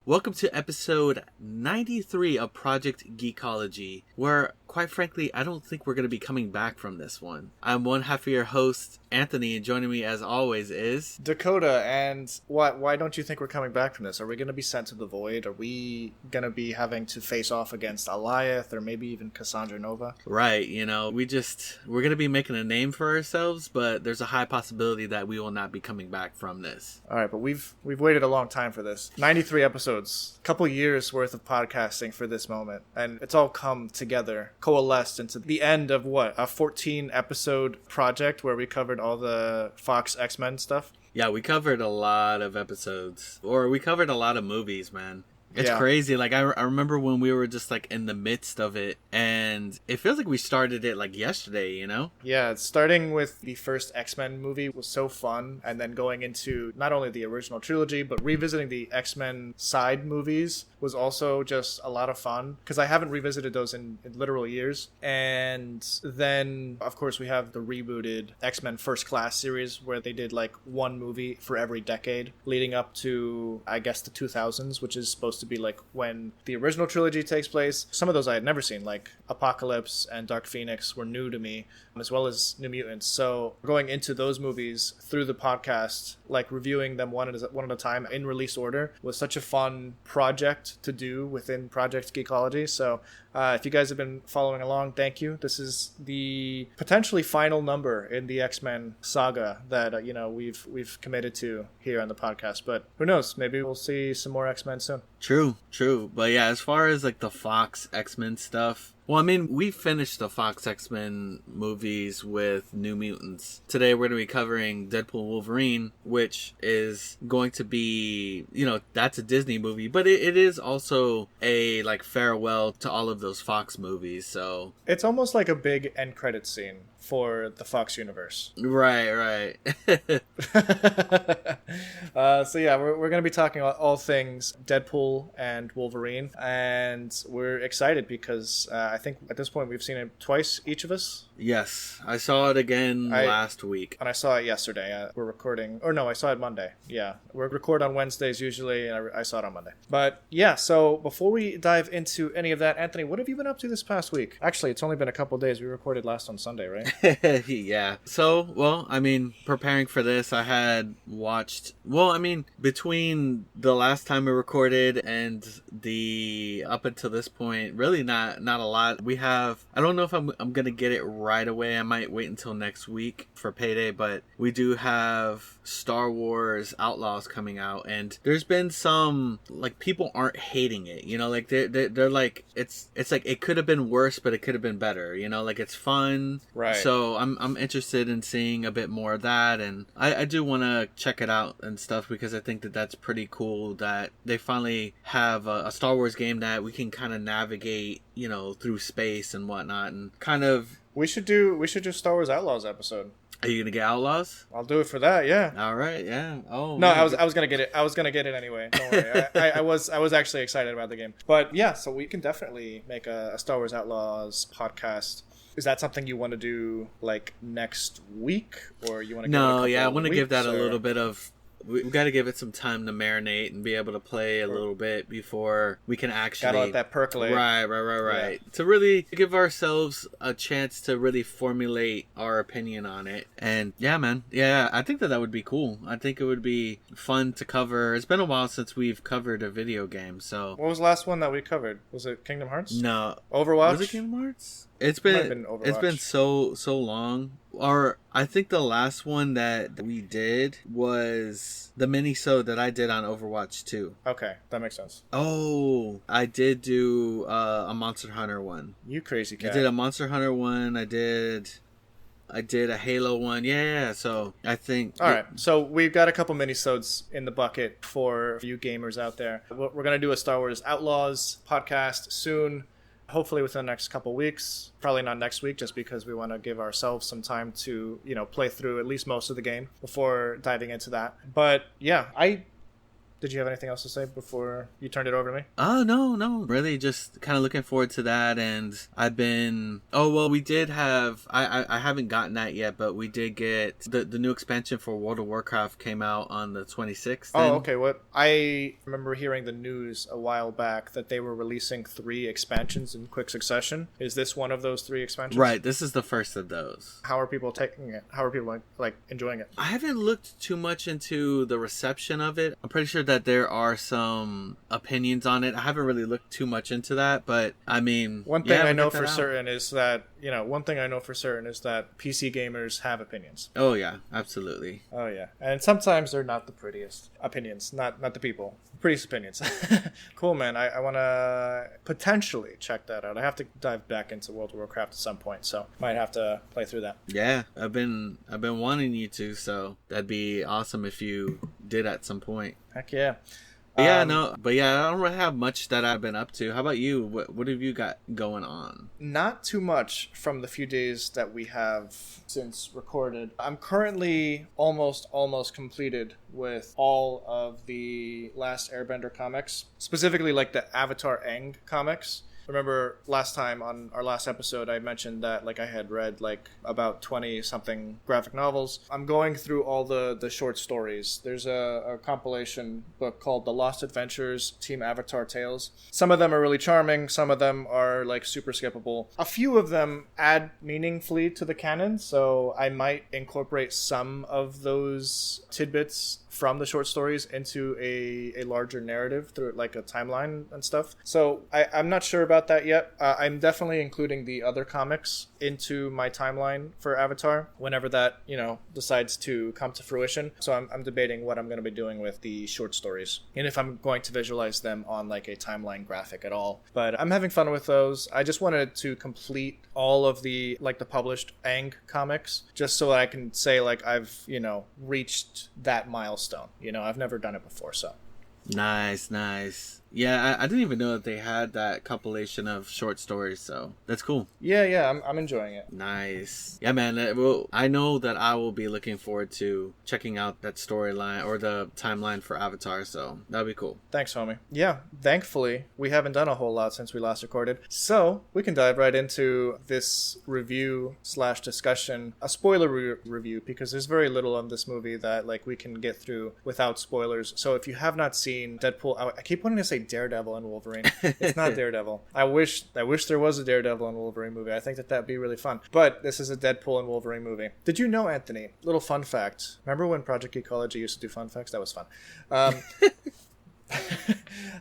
Welcome to episode 93 of Project Geekology, where, quite frankly, I don't think we're going to be coming back from this one. I'm one half of your host, Anthony, and joining me as always is... Dakota, and why don't you think we're coming back from this? Are we going to be sent to the void? Are we going to be having to face off against Alioth or maybe even Cassandra Nova? Right, we're going to be making a name for ourselves, but there's a high possibility that we will not be coming back from this. Alright, but we've waited a long time for this. 93 episodes. A couple years worth of podcasting for this moment, and it's all come together, coalesced into the end of a 14 episode project where we covered all the Fox X-Men stuff. Yeah, we covered a lot of episodes, or we covered a lot of movies, man. It's crazy. Like, I remember when we were just, like, in the midst of it, and it feels like we started it, like, yesterday, you know? Yeah, starting with the first X-Men movie was so fun, and then going into not only the original trilogy, but revisiting the X-Men side movies was also just a lot of fun, because I haven't revisited those in literal years. And then, of course, we have the rebooted X-Men First Class series, where they did, like, one movie for every decade, leading up to, I guess, the 2000s, which is supposed to be like when the original trilogy takes place. Some of those I had never seen, like Apocalypse and Dark Phoenix were new to me, as well as New Mutants. So going into those movies through the podcast, like reviewing them one at a time in release order, was such a fun project to do within Project Geekology. So if you guys have been following along, thank you. This is the potentially final number in the X-Men saga that we've committed to here on the podcast. But who knows? Maybe we'll see some more X-Men soon. True. But yeah, as far as like the Fox X-Men stuff, well, I mean, we finished the Fox X-Men movies with New Mutants. Today we're going to be covering Deadpool Wolverine, which is going to be, that's a Disney movie, but it is also a like farewell to all of those Fox movies. So it's almost like a big end credit scene for the Fox universe. Right. So yeah, we're going to be talking about all things Deadpool and Wolverine, and we're excited because I think at this point we've seen it twice, each of us. Yes, I saw it again last week. And I saw it yesterday. We're recording, or no, I saw it Monday. Yeah, we record on Wednesdays usually, and I saw it on Monday. But yeah, so before we dive into any of that, Anthony, what have you been up to this past week? Actually, it's only been a couple days. We recorded last on Sunday, right? Yeah. So, well, I mean, preparing for this, I had watched, between the last time we recorded and the up until this point, really not a lot. We have, I don't know if I'm going to get it right away. I might wait until next week for payday, but we do have Star Wars Outlaws coming out, and there's been some, like, people aren't hating it, like they're like, it's like it could have been worse, but it could have been better, like it's fun. Right. So I'm interested in seeing a bit more of that, and I do want to check it out and stuff, because I think that's pretty cool that they finally have a Star Wars game that we can kind of navigate, through space and whatnot, and kind of... We should do Star Wars Outlaws episode. Are you gonna get Outlaws? I'll do it for that. Yeah. All right. Yeah. Oh. No, man. I was gonna get it. I was gonna get it anyway. Don't worry. I was actually excited about the game. But yeah, so we can definitely make a Star Wars Outlaws podcast. Is that something you want to do like next week, or you want to? No. Yeah, I want to give that a little bit of. We've got to give it some time to marinate and be able to play a little bit before we can actually... Gotta let that percolate. Right. Yeah. To really give ourselves a chance to really formulate our opinion on it. And yeah, man. Yeah, I think that would be cool. I think it would be fun to cover. It's been a while since we've covered a video game, so... What was the last one that we covered? Was it Kingdom Hearts? No. Overwatch? Was it Kingdom Hearts? It's been so long. Or I think the last one that we did was the mini-sode that I did on Overwatch 2. Okay, that makes sense. Oh, I did do a Monster Hunter one. You crazy cat. I did a Monster Hunter one. I did a Halo one. Yeah, so I think... All right, so we've got a couple mini-sodes in the bucket for you gamers out there. We're going to do a Star Wars Outlaws podcast soon. Hopefully within the next couple weeks. Probably not next week, just because we want to give ourselves some time to, play through at least most of the game before diving into that. But yeah, I Did you have anything else to say before you turned it over to me? Oh, no. Really just kind of looking forward to that. And I've been... Oh, well, we did have... I haven't gotten that yet, but we did get... The new expansion for World of Warcraft came out on the 26th. Oh, okay. What I remember hearing the news a while back that they were releasing 3 expansions in quick succession. Is this one of those 3 expansions? Right. This is the first of those. How are people taking it? How are people like enjoying it? I haven't looked too much into the reception of it. I'm pretty sure that there are some opinions on it. I haven't really looked too much into that, but I mean, one thing I know for certain is that PC gamers have opinions. Oh yeah, absolutely. Oh yeah, and sometimes they're not the prettiest opinions, not the people. Prettiest opinions. Cool, man. I want to potentially check that out. I have to dive back into World of Warcraft at some point, so might have to play through that. Yeah, I've been wanting you to, so that'd be awesome if you did at some point. Heck yeah. Yeah, no, but yeah, I don't really have much that I've been up to. How about you? What have you got going on? Not too much from the few days that we have since recorded. I'm currently almost completed with all of the Last Airbender comics, specifically like the Avatar Aang comics. Remember last time on our last episode, I mentioned that like I had read like about 20 something graphic novels. I'm going through all the short stories. There's a compilation book called The Lost Adventures Team Avatar Tales. Some of them are really charming. Some of them are like super skippable. A few of them add meaningfully to the canon, so I might incorporate some of those tidbits from the short stories into a larger narrative through like a timeline and stuff. So I'm not sure about that yet. I'm definitely including the other comics into my timeline for Avatar whenever that, decides to come to fruition. So I'm debating what I'm going to be doing with the short stories and if I'm going to visualize them on like a timeline graphic at all. But I'm having fun with those. I just wanted to complete all of the like the published Aang comics just so that I can say like I've, reached that milestone. I've never done it before, so. Nice. Yeah, I didn't even know that they had that compilation of short stories, so that's cool. Yeah, I'm enjoying it. Nice. Yeah, man, I know that I will be looking forward to checking out that storyline or the timeline for Avatar, so that'll be cool. Thanks, homie. Yeah, thankfully, we haven't done a whole lot since we last recorded, so we can dive right into this review/discussion, a spoiler review, because there's very little of this movie that like we can get through without spoilers. So if you have not seen Deadpool, I keep wanting to say Daredevil and Wolverine. It's not Daredevil. I wish there was a Daredevil and Wolverine movie. I think that'd be really fun. But this is a Deadpool and Wolverine movie. Did you know, Anthony? Little fun fact. Remember when Project Geekology used to do fun facts? That was fun.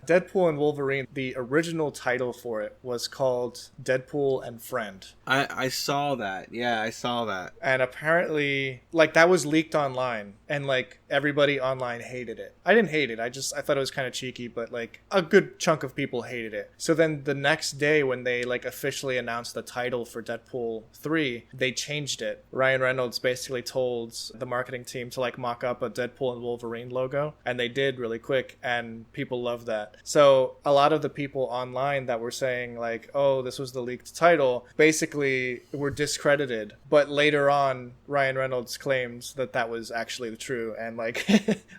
Deadpool and Wolverine, the original title for it was called Deadpool and Friend. I saw that. Yeah, I saw that. And apparently, like, that was leaked online, and like everybody online hated it. I didn't hate it. I thought it was kind of cheeky, but like a good chunk of people hated it. So then the next day when they like officially announced the title for Deadpool 3, they changed it. Ryan Reynolds basically told the marketing team to like mock up a Deadpool and Wolverine logo, and they did really quick, and people loved that. So a lot of the people online that were saying like, oh, this was the leaked title, basically were discredited. But later on, Ryan Reynolds claims that was actually true, and like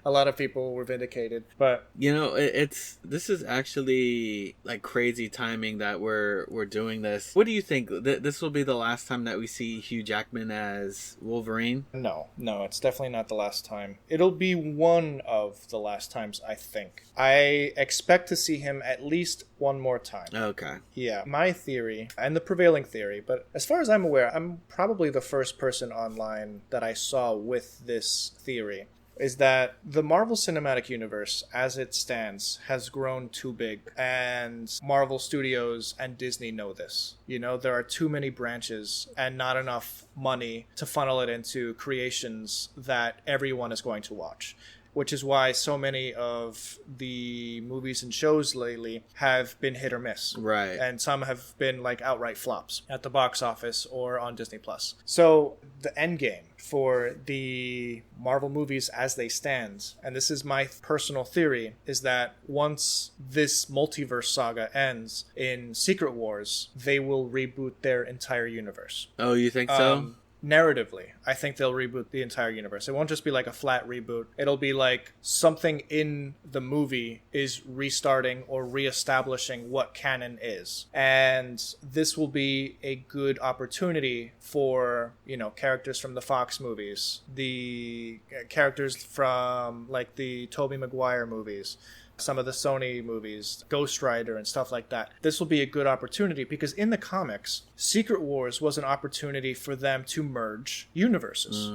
a lot of people were vindicated. But this is actually like crazy timing that we're doing this. What do you think? This will be the last time that we see Hugh Jackman as Wolverine? No, it's definitely not the last time. It'll be one of the last times, I think. I expect to see him at least one more time. Okay. Yeah, my theory, and the prevailing theory, but as far as I'm aware, I'm probably the first person online that I saw with this theory, is that the Marvel Cinematic Universe, as it stands, has grown too big. And Marvel Studios and Disney know this. There are too many branches and not enough money to funnel it into creations that everyone is going to watch. Which is why so many of the movies and shows lately have been hit or miss. Right. And some have been like outright flops at the box office or on Disney+. So the end game for the Marvel movies as they stand, and this is my personal theory, is that once this multiverse saga ends in Secret Wars, they will reboot their entire universe. Oh, you think so? narratively, I think they'll reboot the entire universe. It won't just be like a flat reboot. It'll be like something in the movie is restarting or reestablishing what canon is. And this will be a good opportunity for, characters from the Fox movies, the characters from like the Tobey Maguire movies, some of the Sony movies, Ghost Rider and stuff like that. This will be a good opportunity because in the comics, Secret Wars was an opportunity for them to merge universes.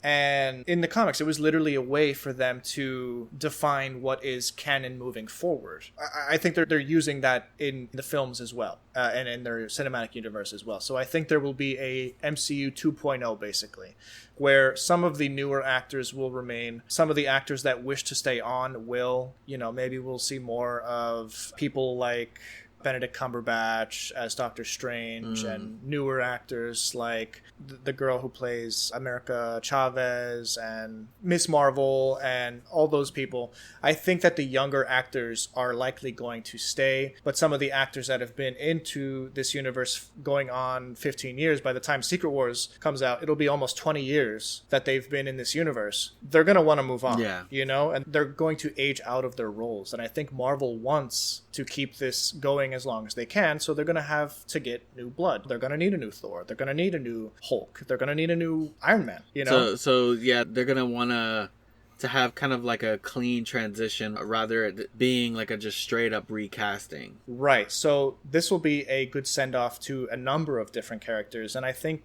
And in the comics, it was literally a way for them to define what is canon moving forward. I think they're using that in the films as well, and in their cinematic universe as well. So I think there will be a MCU 2.0, basically, where some of the newer actors will remain. Some of the actors that wish to stay on will. Maybe we'll see more of people like Benedict Cumberbatch as Doctor Strange and newer actors like the girl who plays America Chavez and Miss Marvel and all those people. I think that the younger actors are likely going to stay, but some of the actors that have been into this universe going on 15 years, by the time Secret Wars comes out, it'll be almost 20 years that they've been in this universe. They're going to want to move on, and they're going to age out of their roles. And I think Marvel wants to keep this going as long as they can, so they're going to have to get new blood. They're going to need a new Thor. They're going to need a new Hulk. They're going to need a new Iron Man, So yeah, they're going to want to have kind of like a clean transition rather it being like a just straight up recasting. Right. So this will be a good send off to a number of different characters. And I think,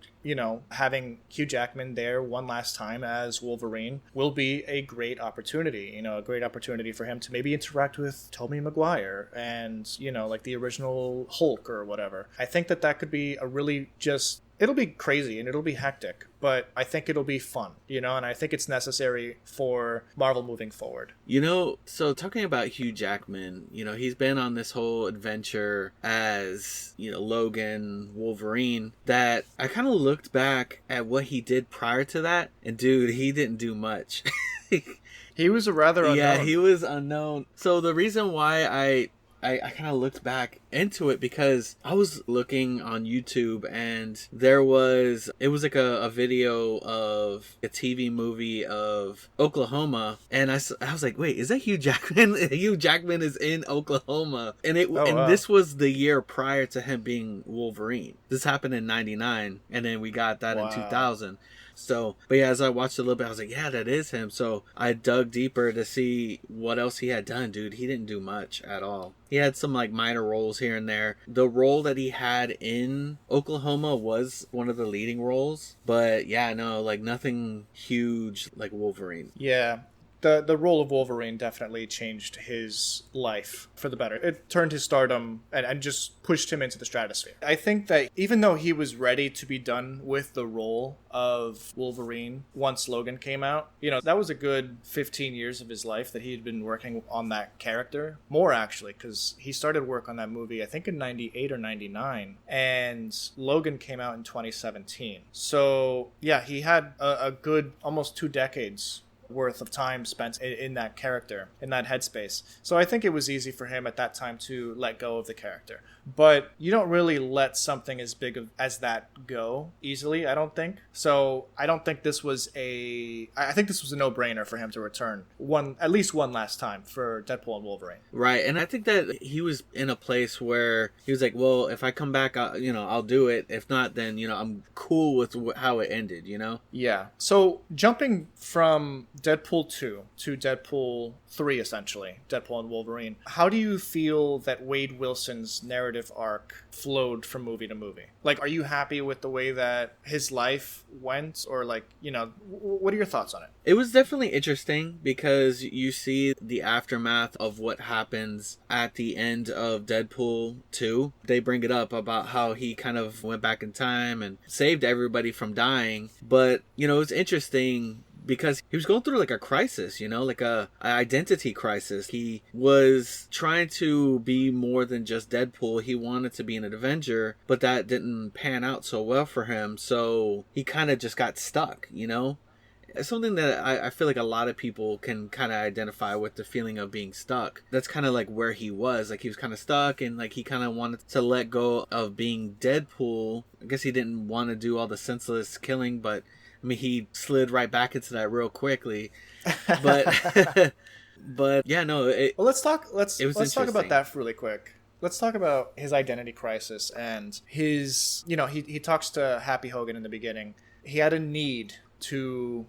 having Hugh Jackman there one last time as Wolverine will be a great opportunity, a great opportunity for him to maybe interact with Tobey Maguire and, like the original Hulk or whatever. I think that could be a really it'll be crazy and it'll be hectic, but I think it'll be fun, and I think it's necessary for Marvel moving forward. So talking about Hugh Jackman, he's been on this whole adventure as, Logan, Wolverine, that I kind of looked back at what he did prior to that, and dude, he didn't do much. He was a rather unknown. Yeah, he was unknown. So the reason why I kind of looked back into it because I was looking on YouTube and it was like a video of a TV movie of Oklahoma, and I was like, wait, is that Hugh Jackman? Hugh Jackman is in Oklahoma, and wow. This was the year prior to him being Wolverine. This happened in '99, and then we got that in 2000. So, but yeah, as I watched a little bit, I was like, yeah, that is him. So I dug deeper to see what else he had done. Dude, he didn't do much at all. He had some like minor roles here and there. The role that he had in Oklahoma was one of the leading roles. But yeah, no, like nothing huge like Wolverine. Yeah. The role of Wolverine definitely changed his life for the better. It turned his stardom and just pushed him into the stratosphere. I think that even though he was ready to be done with the role of Wolverine once Logan came out, that was a good 15 years of his life that he had been working on that character. More actually, because he started work on that movie, I think in 98 or 99, and Logan came out in 2017. So yeah, he had a good almost 2 decades worth of time spent in that character, in that headspace. So I think it was easy for him at that time to let go of the character. But you don't really let something as big as that go easily, I don't think. So I don't think this was I think this was a no-brainer for him to return at least one last time for Deadpool and Wolverine. Right, and I think that he was in a place where he was like, well, if I come back, I'll do it. If not, then, I'm cool with how it ended, Yeah. So jumping from Deadpool 2 to Deadpool 3, essentially, Deadpool and Wolverine, how do you feel that Wade Wilson's narrative arc flowed from movie to movie? Like, are you happy with the way that his life went, or like, what are your thoughts on it? It was definitely interesting because you see the aftermath of what happens at the end of Deadpool 2. They bring it up about how he kind of went back in time and saved everybody from dying, but it was interesting because he was going through like a crisis, like an identity crisis. He was trying to be more than just Deadpool. He wanted to be an Avenger, but that didn't pan out so well for him. So he kind of just got stuck, It's something that I feel like a lot of people can kind of identify with, the feeling of being stuck. That's kind of like where he was. Like, he was kind of stuck, and like he kind of wanted to let go of being Deadpool. I guess he didn't want to do all the senseless killing, but I mean, he slid right back into that real quickly. But but yeah, no. Well, let's talk about that really quick. Let's talk about his identity crisis and his, he talks to Happy Hogan in the beginning. He had a need to,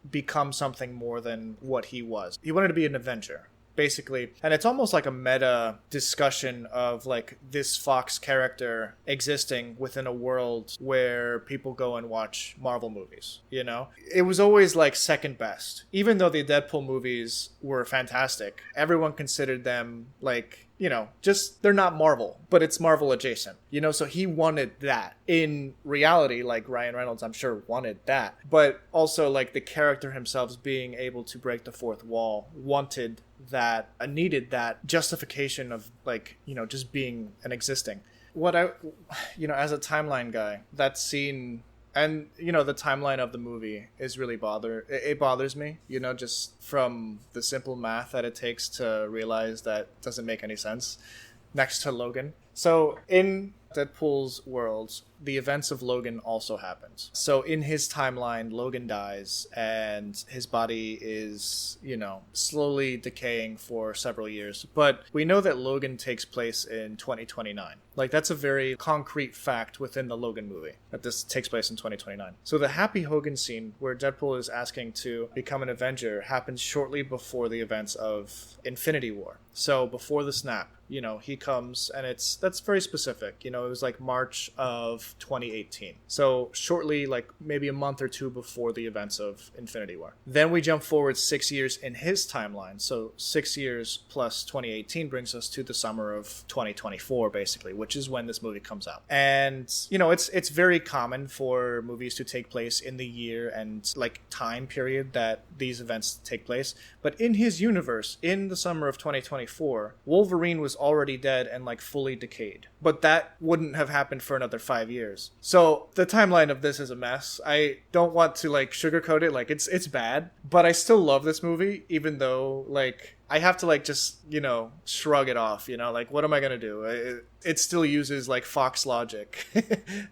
become something more than what he was. He wanted to be an Avenger, basically. And it's almost like a meta discussion of like this Fox character existing within a world where people go and watch Marvel movies, It was always like second best. Even though the Deadpool movies were fantastic, everyone considered them like, just they're not Marvel, but it's Marvel adjacent, so he wanted that. In reality, like Ryan Reynolds, I'm sure wanted that, but also like the character himself being able to break the fourth wall, wanted that, needed that justification of like, just being and existing. What as a timeline guy, that scene and the timeline of the movie is really it bothers me, just from the simple math that it takes to realize that doesn't make any sense next to Logan. So in Deadpool's world, the events of Logan also happened. So in his timeline, Logan dies and his body is, slowly decaying for several years. But we know that Logan takes place in 2029. Like, that's a very concrete fact within the Logan movie, that this takes place in 2029. So the Happy Hogan scene where Deadpool is asking to become an Avenger happens shortly before the events of Infinity War. So before the snap, he comes, and that's very specific. It was like March of 2018. So shortly, like maybe a month or two before the events of Infinity War. Then we jump forward 6 years in his timeline. So 6 years plus 2018 brings us to the summer of 2024, basically, which is when this movie comes out. And, it's very common for movies to take place in the year and like time period that these events take place. But in his universe, in the summer of 2024, Wolverine was already dead and like fully decayed. But that wouldn't have happened for another 5 years. So the timeline of this is a mess. I don't want to like sugarcoat it. Like, it's bad, but I still love this movie, even though like I have to like just, shrug it off, like what am I going to do? It still uses like Fox logic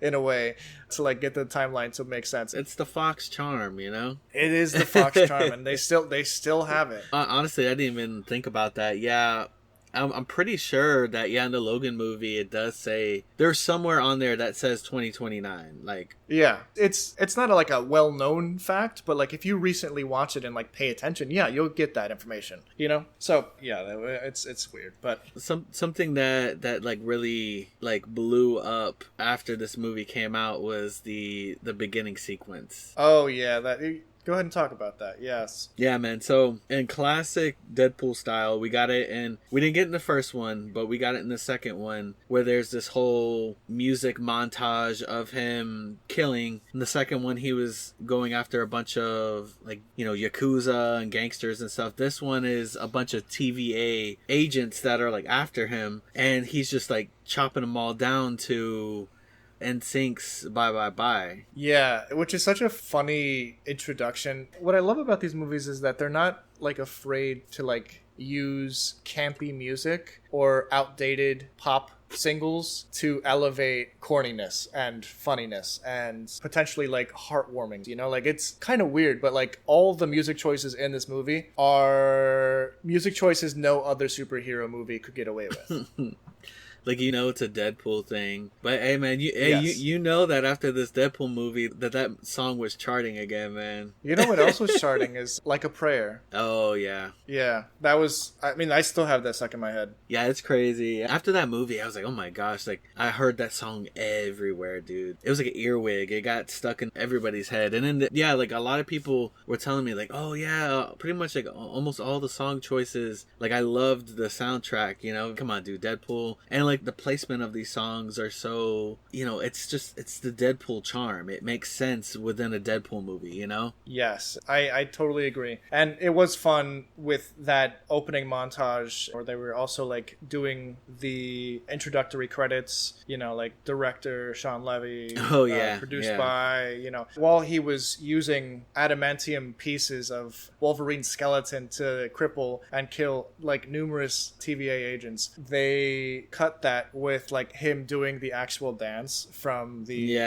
in a way to like get the timeline to make sense. It's the Fox charm, It is the Fox charm, and they still have it. Honestly, I didn't even think about that. Yeah. I'm pretty sure that, in the Logan movie, it does say, there's somewhere on there that says 2029. Like, yeah, it's not like a well-known fact, but like if you recently watch it and like pay attention, you'll get that information, So yeah, it's weird, but something that like really like blew up after this movie came out was the beginning sequence. Oh yeah, that. Go ahead and talk about that. Yes. Yeah, man. So in classic Deadpool style, we got it in. We didn't get in the first one, but we got it in the second one, where there's this whole music montage of him killing. In the second one, he was going after a bunch of like, Yakuza and gangsters and stuff. This one is a bunch of TVA agents that are like after him, and he's just like chopping them all down to NSYNC's Bye Bye Bye. Yeah, which is such a funny introduction. What I love about these movies is that they're not like afraid to like use campy music or outdated pop singles to elevate corniness and funniness and potentially like heartwarming, like it's kind of weird, but like all the music choices in this movie are music choices no other superhero movie could get away with. Like, it's a Deadpool thing. But, hey, man, you know that after this Deadpool movie that song was charting again, man. You know what else was charting is Like a Prayer. Oh, yeah. Yeah, that was... I still have that stuck in my head. Yeah, it's crazy. After that movie, I was like, oh, my gosh. Like, I heard that song everywhere, dude. It was like an earwig. It got stuck in everybody's head. And then, like, a lot of people were telling me, like, oh, yeah, pretty much, like, almost all the song choices. Like, I loved the soundtrack, Come on, dude, Deadpool. And, like, like the placement of these songs are so, it's the Deadpool charm. It makes sense within a Deadpool movie, Yes, I totally agree. And it was fun with that opening montage, or they were also like doing the introductory credits, like director Sean Levy, produced by, while he was using adamantium pieces of Wolverine's skeleton to cripple and kill like numerous TVA agents, they cut that with like him doing the actual dance from the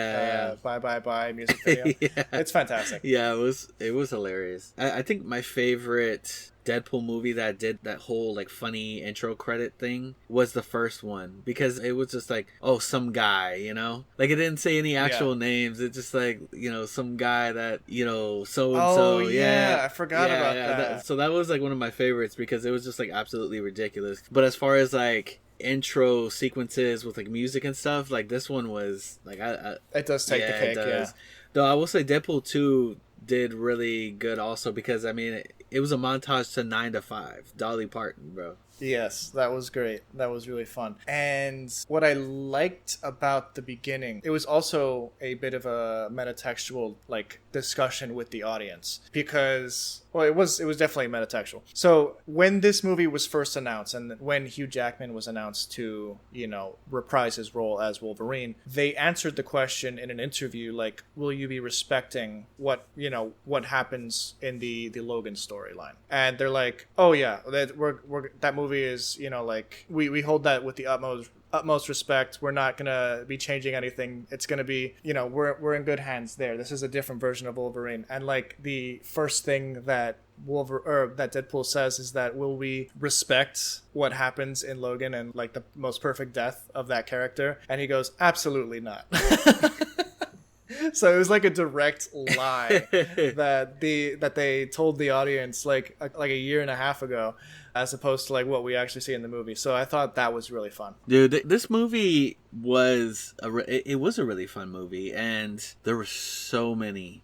Bye Bye Bye music video. It's fantastic. Yeah, it was hilarious. I think my favorite Deadpool movie that did that whole like funny intro credit thing was the first one, because it was just like, oh, some guy, like it didn't say any actual names. It's just like, some guy that, so and so. I forgot about that. So that was like one of my favorites, because it was just like absolutely ridiculous. But as far as like intro sequences with like music and stuff, like this one was like it does take the cake. Though I will say Deadpool 2 did really good also, because I mean it was a montage to 9 to 5 Dolly Parton, bro. Yes, that was great. That was really fun. And what I liked about the beginning, it was also a bit of a metatextual like discussion with the audience, because it was definitely metatextual. So when this movie was first announced, and when Hugh Jackman was announced to, reprise his role as Wolverine, they answered the question in an interview like, will you be respecting what happens in the Logan storyline? And they're like, oh yeah, that movie is, like we hold that with the utmost respect. We're not gonna be changing anything. It's gonna be, we're in good hands there. This is a different version of Wolverine. And like the first thing that that Deadpool says is that, will we respect what happens in Logan and like the most perfect death of that character? And he goes, absolutely not. So it was like a direct lie that they told the audience like a year and a half ago, as opposed to like what we actually see in the movie. So I thought that was really fun. Dude, this movie was a really fun movie, and there were so many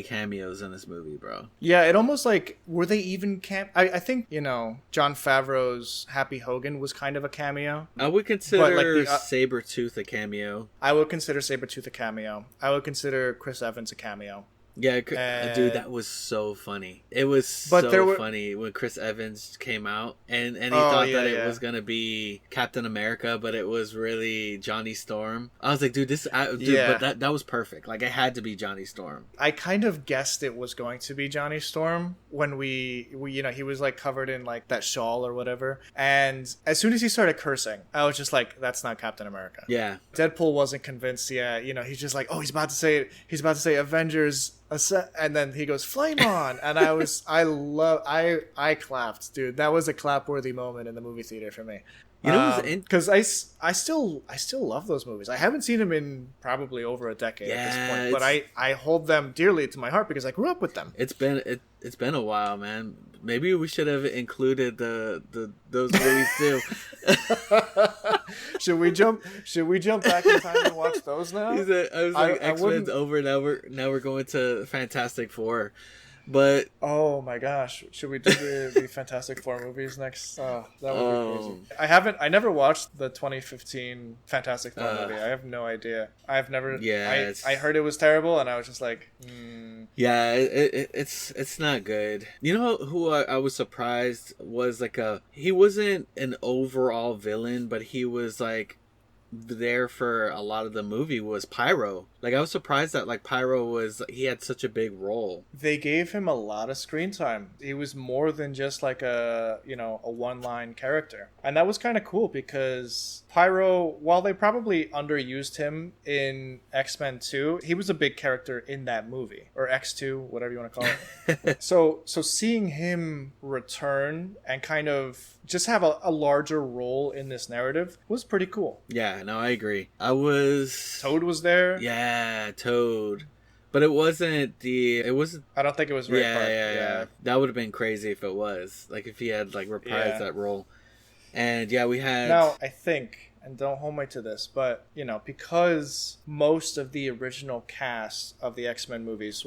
cameos in this movie, bro. Yeah, it almost like, were they even I think, Jon Favreau's Happy Hogan was kind of a cameo. I would consider Sabretooth a cameo. I would consider Sabretooth a cameo. I would consider Chris Evans a cameo. Yeah, dude, that was so funny. It was funny when Chris Evans came out and he thought that it was gonna be Captain America, but it was really Johnny Storm. I was like, dude, but that was perfect. Like, it had to be Johnny Storm. I kind of guessed it was going to be Johnny Storm when we he was like covered in like that shawl or whatever, and as soon as he started cursing, I was just like, that's not Captain America. Yeah. Deadpool wasn't convinced yet. He's just like, oh, he's about to say Avengers. And then he goes, flame on, and I clapped, dude. That was a clap-worthy moment in the movie theater for me. Because I still love those movies. I haven't seen them in probably over a decade at this point, but I hold them dearly to my heart because I grew up with them. It's been a while, man. Maybe we should have included those movies too. Should we jump back in time and watch those now? I was like, X-Men's over. Now we're going to Fantastic Four. But oh my gosh, should we do the Fantastic Four movies next? That would be crazy. I never watched the 2015 Fantastic Four movie. I have no idea. I've never. Yeah, I heard it was terrible, and I was just like, Yeah, it's not good. You know who I was surprised was like he wasn't an overall villain, but he was like there for a lot of the movie was Pyro. Like, I was surprised that like Pyro he had such a big role. They gave him a lot of screen time. He was more than just like a one-line character. And that was kind of cool because Pyro, while they probably underused him in X-Men 2, he was a big character in that movie, or X2, whatever you want to call it. So seeing him return and kind of just have a larger role in this narrative was pretty cool. Yeah, no, I agree. Toad was there. Yeah, Toad. But it wasn't. I don't think it was Ray Park. Yeah. That would have been crazy if it was. Like, if he had like reprised that role. And yeah, we had. Now, I think, and don't hold me to this, but because most of the original cast of the X-Men movies,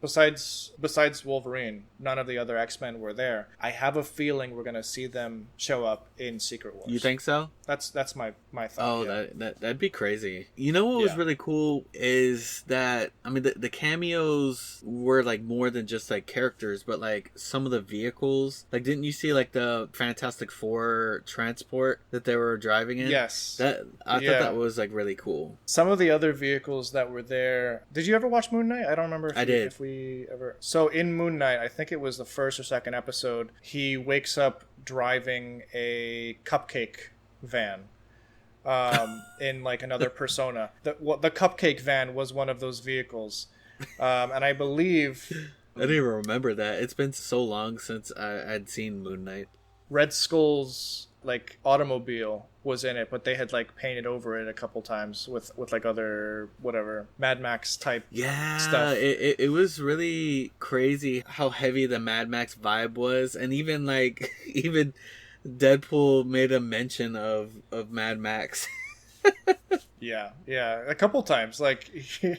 Besides Wolverine, none of the other X-Men were there. I have a feeling we're gonna see them show up in Secret Wars. You think so? That's my thought. Oh, yeah. that'd be crazy. You know what was really cool is that, I mean, the cameos were like more than just like characters, but like some of the vehicles. Like, didn't you see like the Fantastic Four transport that they were driving in? Yes. I thought that was like really cool. Some of the other vehicles that were there. Did you ever watch Moon Knight? I don't remember if we ever. So in Moon Knight, I think it was the first or second episode, he wakes up driving a cupcake van in like another persona. The cupcake van was one of those vehicles, and I believe I didn't even remember that. It's been so long since I'd seen Moon Knight. Red Skull's like automobile was in it, but they had like painted over it a couple times with like other whatever Mad Max type stuff. It was really crazy how heavy the Mad Max vibe was, and even like even Deadpool made a mention of Mad Max. Yeah, a couple times. Like he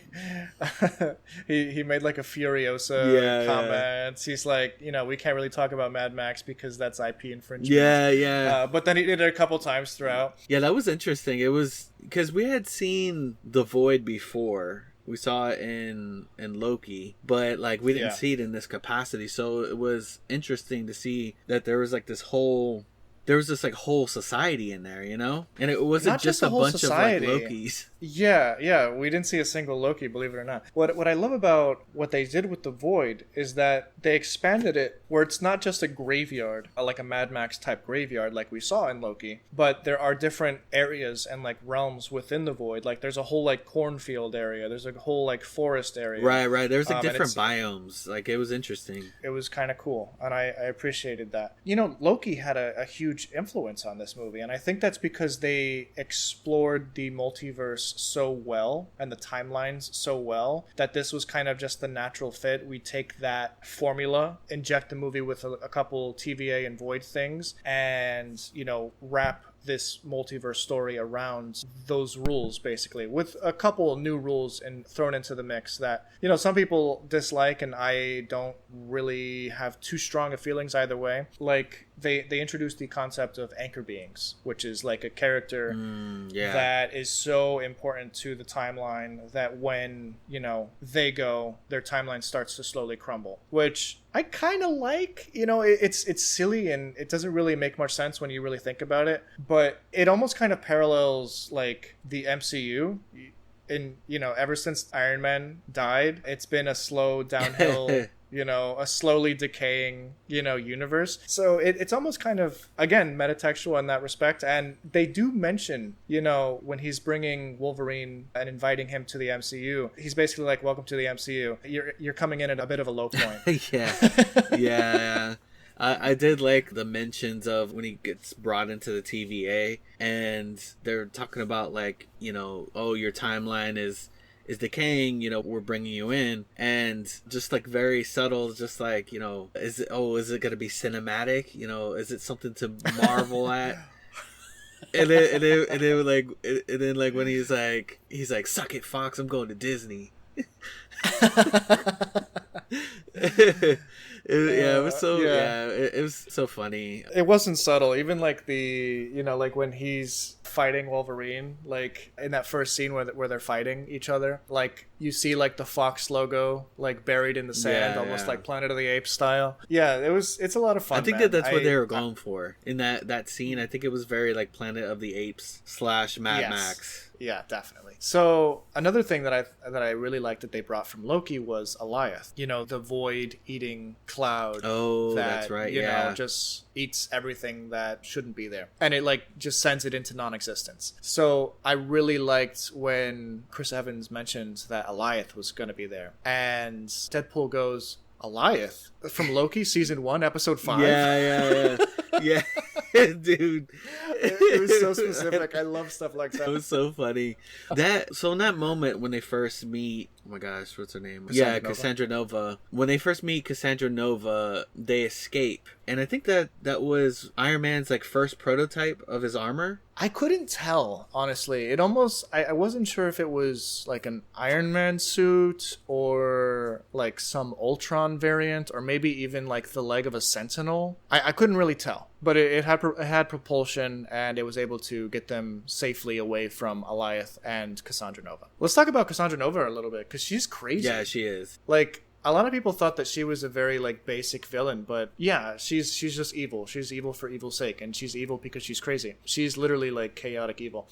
made like a Furiosa comment. He's like, we can't really talk about Mad Max because that's IP infringement. Yeah. But then he did it a couple times throughout. Yeah, that was interesting. It was because we had seen the Void before. We saw it in Loki, but like we didn't see it in this capacity. So it was interesting to see that there was like this whole society in there, and it wasn't Not just a a bunch society. of like Lokis. Yeah, we didn't see a single Loki, believe it or not. What I love about what they did with the Void is that they expanded it where it's not just a graveyard, like a Mad Max type graveyard like we saw in Loki, but there are different areas and like realms within the Void. Like there's a whole like cornfield area, there's a whole like forest area. Right. There's like different biomes. Like it was interesting. It was kind of cool, and I appreciated that. Loki had a huge influence on this movie, and I think that's because they explored the multiverse so well and the timelines so well that this was kind of just the natural fit. We take that formula, inject the movie with a couple TVA and Void things, and wrap this multiverse story around those rules, basically, with a couple of new rules and thrown into the mix that some people dislike, and I don't really have too strong of feelings either way. Like they introduced the concept of anchor beings, which is like a character that is so important to the timeline that when they go, their timeline starts to slowly crumble, which I kind of like. It's silly and it doesn't really make much sense when you really think about it, but it almost kind of parallels like the MCU. And ever since Iron Man died, it's been a slow downhill a slowly decaying universe. So it's almost kind of, again, metatextual in that respect. And they do mention when he's bringing Wolverine and inviting him to the MCU, he's basically like, welcome to the MCU, you're coming in at a bit of a low point. yeah. I did like the mentions of when he gets brought into the TVA and they're talking about like, oh, your timeline is decaying, we're bringing you in, and just like very subtle, just like, is it going to be cinematic? Is it something to marvel at? And then like when he's like, suck it, Fox, I'm going to Disney. It was so funny. It wasn't subtle. Even like the like when he's fighting Wolverine, like in that first scene where they're fighting each other, like you see like the Fox logo like buried in the sand, almost like Planet of the Apes style. It's a lot of fun. I think that's what they were going for in that scene. I think it was very like Planet of the Apes / Mad Max. Yeah, definitely. So another thing that I really liked that they brought from Loki was Alioth. The void eating cloud. Oh, that's right. Just eats everything that shouldn't be there, and it like just sends it into non-existence. So I really liked when Chris Evans mentioned that Alioth was going to be there, and Deadpool goes, Alioth from Loki season 1 episode 5. Yeah. Dude. It was so specific. I love stuff like that. It was so funny. So in that moment when they first meet, oh my gosh, what's her name? Cassandra Nova. When they first meet Cassandra Nova, they escape. And I think that was Iron Man's like first prototype of his armor. I couldn't tell, honestly. It almost, I wasn't sure if it was like an Iron Man suit or like some Ultron variant or maybe even like the leg of a Sentinel. I couldn't really tell. But it had propulsion, and it was able to get them safely away from Alioth and Cassandra Nova. Let's talk about Cassandra Nova a little bit, because she's crazy. Yeah, she is. Like, a lot of people thought that she was a very like basic villain, but yeah, she's just evil. She's evil for evil's sake, and she's evil because she's crazy. She's literally like chaotic evil.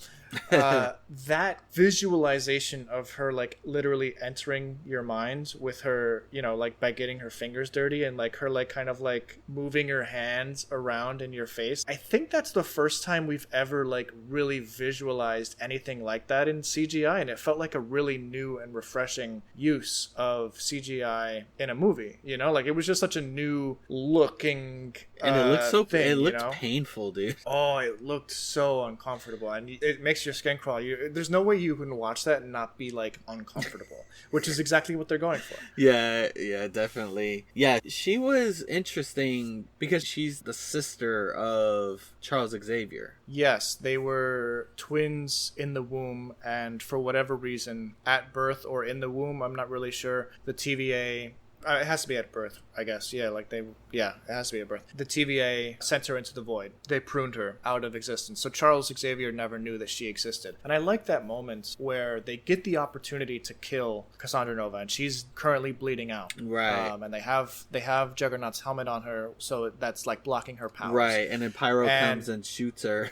That visualization of her like literally entering your mind with her, you know, like by getting her fingers dirty and like her like kind of like moving her hands around in your face. I think that's the first time we've ever like really visualized anything like that in CGI, and it felt like a really new and refreshing use of CGI in a movie. You know, like it was just such a new looking and it looked so thing, it looked painful, dude. Oh, it looked so uncomfortable, and it makes your skin crawl. There's no way you can watch that and not be like uncomfortable, which is exactly what they're going for. Yeah, definitely. Yeah, she was interesting because she's the sister of Charles Xavier. Yes, they were twins in the womb, and for whatever reason, at birth or in the womb, I'm not really sure, the TVA... it has to be at birth, I guess. Yeah, it has to be at birth. The TVA sent her into the void. They pruned her out of existence. So Charles Xavier never knew that she existed. And I like that moment where they get the opportunity to kill Cassandra Nova, and she's currently bleeding out. Right. And they have Juggernaut's helmet on her, so that's like blocking her powers. Right, and then Pyro comes and shoots her.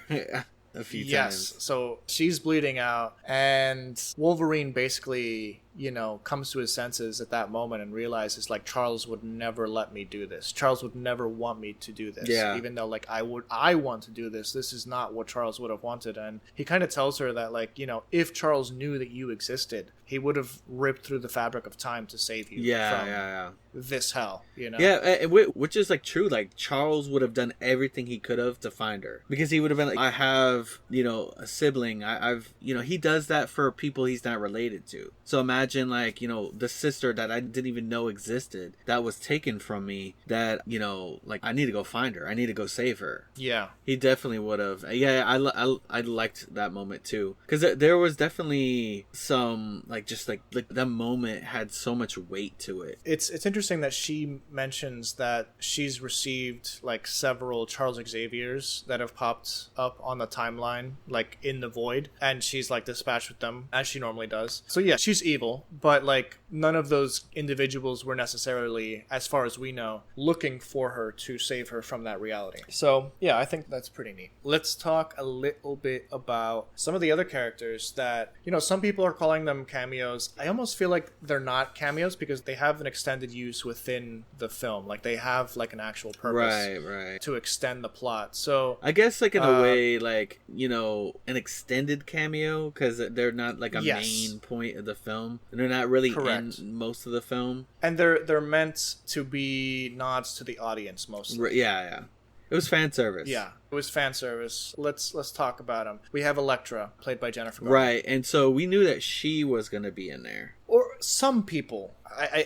A few times. Yes, so she's bleeding out, and Wolverine basically, you know, comes to his senses at that moment and realizes, like, Charles would never let me do this. Charles would never want me to do this. Yeah. Even though, like, I want to do this. This is not what Charles would have wanted. And he kind of tells her that, like, you know, if Charles knew that you existed, he would have ripped through the fabric of time to save you from this hell, you know? Yeah, which is, like, true. Like, Charles would have done everything he could have to find her. Because he would have been like, I have, you know, a sibling. I've, you know, he does that for people he's not related to. So imagine, like, you know, the sister that I didn't even know existed that was taken from me, that, you know, like, I need to go find her. I need to go save her. Yeah. He definitely would have. Yeah, I liked that moment, too. Because there was definitely some, like, just, like, that moment had so much weight to it. It's interesting that she mentions that she's received, like, several Charles Xaviers that have popped up on the timeline, like, in the void, and she's, like, dispatched with them, as she normally does. So, yeah, she's evil, but, like, none of those individuals were necessarily, as far as we know, looking for her to save her from that reality. So, yeah, I think that's pretty neat. Let's talk a little bit about some of the other characters that, you know, some people are calling them cameos. I almost feel like they're not cameos because they have an extended use within the film. Like, they have, like, an actual purpose right to extend the plot. So I guess, like, in a way, like, you know, an extended cameo, because they're not, like, a main point of the film, and they're not really in most of the film, and they're meant to be nods to the audience mostly. Yeah. It was fan service. Yeah, it was fan service. Let's talk about them. We have Elektra, played by Jennifer Garner. Right, and so we knew that she was going to be in there. Or some people.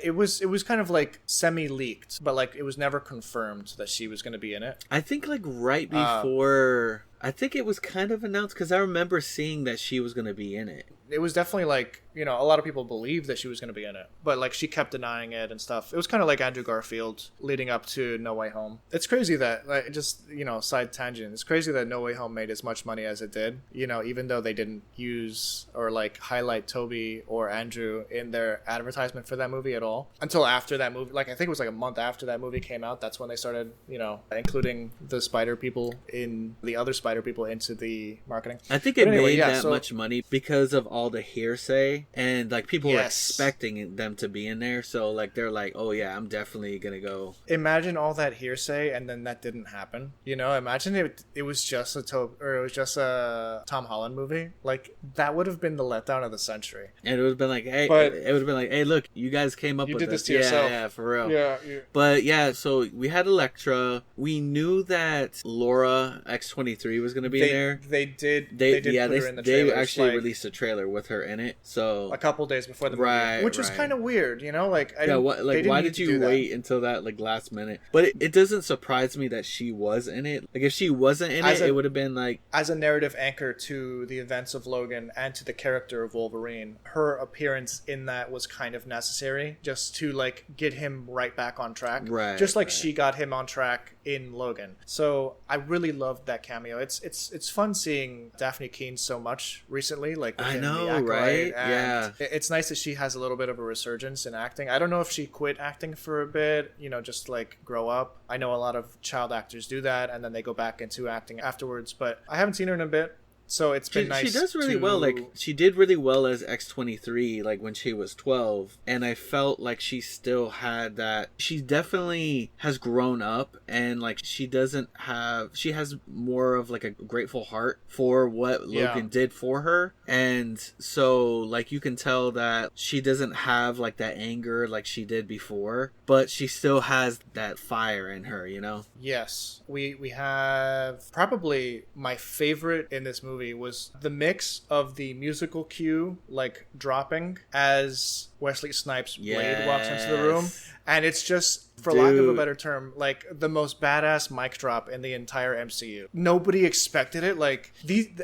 It was kind of like semi-leaked, but like it was never confirmed that she was going to be in it. I think like right before... I think it was kind of announced because I remember seeing that she was going to be in it. It was definitely like, you know, a lot of people believed that she was going to be in it, but like she kept denying it and stuff. It was kind of like Andrew Garfield leading up to No Way Home. It's crazy that, like, just, you know, side tangent. It's crazy that No Way Home made as much money as it did, you know, even though they didn't use or like highlight Toby or Andrew in their advertisement for that movie at all until after that movie. Like, I think it was like a month after that movie came out. That's when they started, you know, including the spider people in the other Spider spider people into the marketing. I think it made that much money because of all the hearsay, and like people were expecting them to be in there, so like they're like, oh yeah, I'm definitely gonna go. Imagine all that hearsay and then that didn't happen. You know, imagine it was just a Tom Holland movie. Like that would have been the letdown of the century. And it would have been like, hey, hey, look, you guys came up with this to yeah, yourself. Yeah, for real. Yeah. But yeah, so we had Elektra. We knew that Laura X-23 was going to be there. They did put her in the trailer. They actually released a trailer with her in it. So a couple days before the movie, which was kind of weird, you know. Like, why did you wait until that like last minute? But it doesn't surprise me that she was in it. Like if she wasn't in it, it would have been like as a narrative anchor to the events of Logan and to the character of Wolverine. Her appearance in that was kind of necessary, just to like get him right back on track. Right. Just like she got him on track in Logan. So I really loved that cameo. It's fun seeing Daphne Keane so much recently. Like I know, right? Yeah. It's nice that she has a little bit of a resurgence in acting. I don't know if she quit acting for a bit, you know, just like grow up. I know a lot of child actors do that and then they go back into acting afterwards, but I haven't seen her in a bit. So it's been nice. She does really well. Like she did really well as X-23, like when she was 12, and I felt like she still had that. She definitely has grown up, and like she has more of like a grateful heart for what Logan did for her, and so like you can tell that she doesn't have like that anger like she did before, but she still has that fire in her, you know. Yes, we have probably my favorite in this movie was the mix of the musical cue like dropping as Wesley Snipes' blade walks into the room, and it's just, for lack of a better term, like the most badass mic drop in the entire MCU. Nobody expected it. Like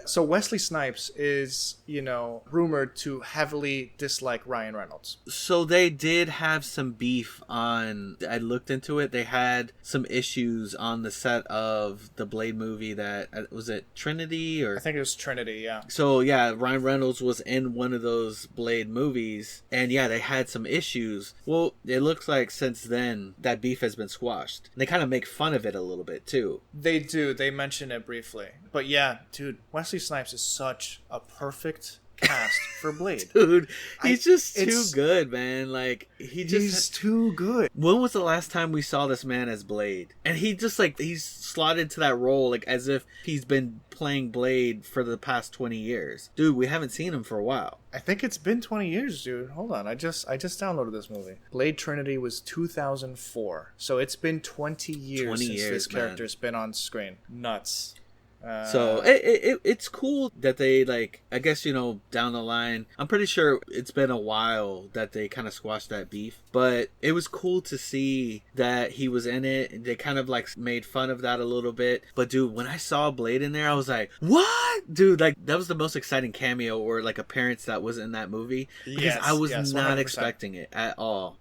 so Wesley Snipes is, you know, rumored to heavily dislike Ryan Reynolds. So they did have some beef on. I looked into it. They had some issues on the set of the Blade movie. That was it, Trinity, or I think it was Trinity. Yeah. So yeah, Ryan Reynolds was in one of those Blade movies, and yeah, they had some issues. Well, it looks like since then that beef has been squashed. They kind of make fun of it a little bit too. They do. They mention it briefly. But yeah, dude, Wesley Snipes is such a perfect cast for Blade. Dude, he's just too good, man. Like he's too good. When was the last time we saw this man as Blade? And he just like he's slotted into that role like as if he's been playing Blade for the past 20 years. Dude, we haven't seen him for a while. I think it's been 20 years, dude. Hold on. I just downloaded this movie. Blade Trinity was 2004. So it's been 20 years since this character's been on screen. Nuts. So it's cool that they, like, I guess, you know, down the line, I'm pretty sure it's been a while that they kind of squashed that beef, but it was cool to see that he was in it. They kind of like made fun of that a little bit, but dude, when I saw Blade in there, I was like, what? Dude, like that was the most exciting cameo or like appearance that was in that movie, because I was not 100%. Expecting it at all,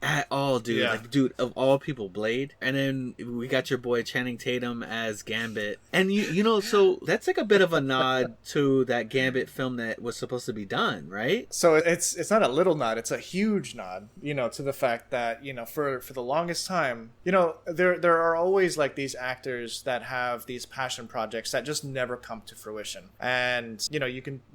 dude. Like, dude, of all people, Blade. And then we got your boy Channing Tatum as Gambit, and you know, so that's like a bit of a nod to that Gambit film that was supposed to be done, right? So it's not a little nod, it's a huge nod, you know, to the fact that, you know, for the longest time, you know, there are always like these actors that have these passion projects that just never come to fruition. And, you know,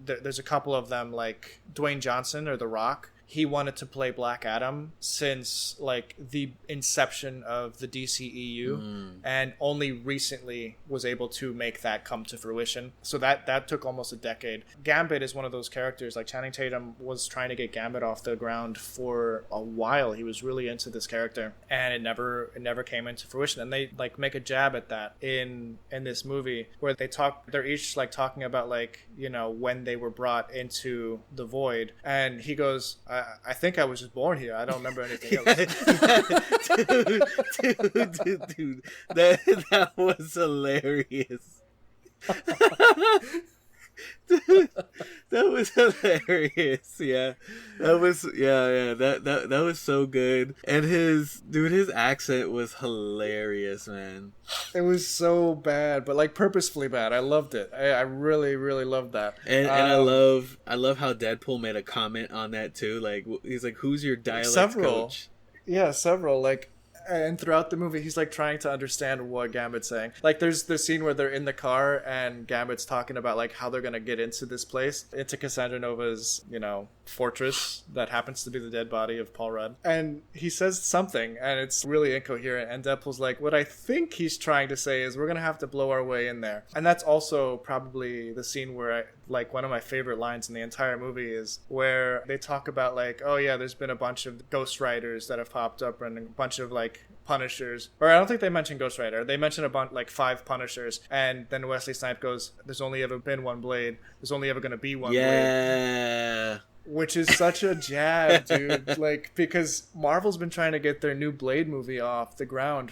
there's a couple of them, like Dwayne Johnson or The Rock. He wanted to play Black Adam since like the inception of the DCEU, and only recently was able to make that come to fruition. So that took almost a decade. Gambit is one of those characters. Like Channing Tatum was trying to get Gambit off the ground for a while. He was really into this character, and it never came into fruition. And they like make a jab at that in this movie where they're each like talking about like, you know, when they were brought into the void, and he goes, I think I was just born here. I don't remember anything else. Dude, that was hilarious. Dude, that was hilarious. Yeah, that was that was so good. And his accent was hilarious, man. It was so bad, but like purposefully bad. I loved it. I really, really loved that. And I love how Deadpool made a comment on that too. Like he's like, "Who's your dialect coach?" Yeah, several. Like And throughout the movie, he's like trying to understand what Gambit's saying. Like there's the scene where they're in the car and Gambit's talking about like how they're gonna get into this place, into Cassandra Nova's, fortress that happens to be the dead body of Paul Rudd. And he says something and it's really incoherent. And Deadpool's like, what I think he's trying to say is we're gonna have to blow our way in there. And that's also probably the scene where one of my favorite lines in the entire movie is where they talk about like, oh yeah, there's been a bunch of Ghost Riders that have popped up and a bunch of like Punishers, or I don't think they mentioned Ghost Rider. They mentioned a bunch, like 5 Punishers, and then Wesley Snipes goes, "There's only ever been one Blade. There's only ever gonna be one Blade." Yeah. Which is such a jab, dude. Like, because Marvel's been trying to get their new Blade movie off the ground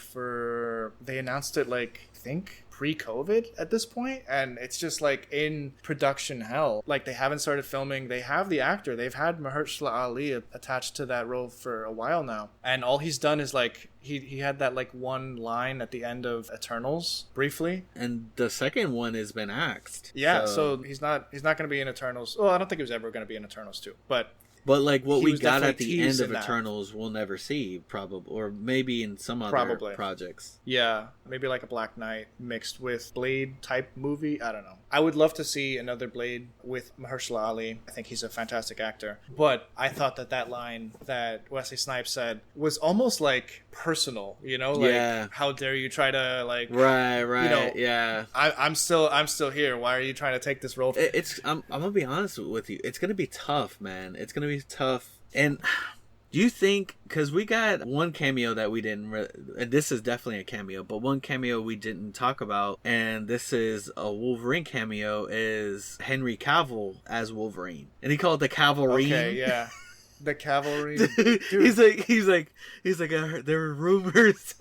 they announced it like, I think, pre-COVID at this point, and it's just like in production hell. Like they haven't started filming. They have the actor. They've had Mahershala Ali attached to that role for a while now, and all he's done is like he had that like one line at the end of Eternals briefly, and the second one has been axed. Yeah, so he's not going to be in Eternals. Well, I don't think he was ever going to be in Eternals 2, but like what we got at the end teased of in that. Eternals, we'll never see, probably, or maybe in some other projects. Yeah, maybe like a Black Knight mixed with Blade type movie. I don't know. I would love to see another Blade with Mahershala Ali. I think he's a fantastic actor. But I thought that line that Wesley Snipes said was almost like personal, like how dare you try to like right yeah. I'm still here. Why are you trying to take this role? I'm gonna be honest with you. It's gonna be tough, man. It's gonna be tough. And do you think, because we got one cameo that we didn't and this is definitely a cameo, but one cameo we didn't talk about, and this is a Wolverine cameo, is Henry Cavill as Wolverine, and he called it the Cavalry. Okay, yeah. The Cavalry. Dude. He's like there were rumors.